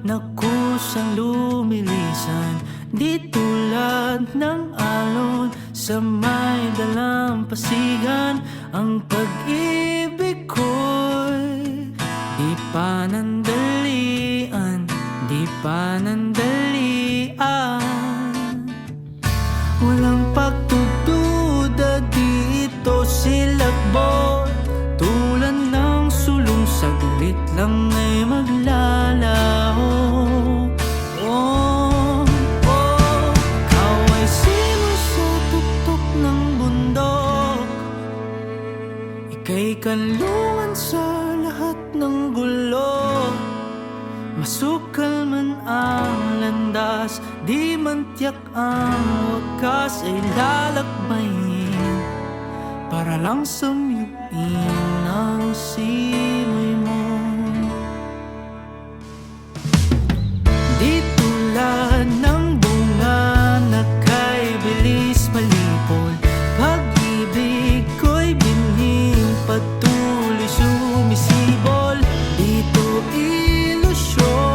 na kusang lumilisan. Di tulad ng alon sa may dalampasigan. Ang pag-ibig ko'y di panandalian, di panandalian. Walang pagdududa dito, silakbot tulad ng sulong, saglit lang ay maglalaho. Oh, oh, ikaw ay simos sa tuktok ng bundok, ika'y kanlungan sa lahat ng gulo. Masukal man ang landas, di man tiyak ang wakas, ay lalakbayin para lang samyuin ang simoy mo. Di tulad ng bunga na kay bilis malipol, pag-ibig ko'y binhing patuloy sumisibol. Dito ilusyon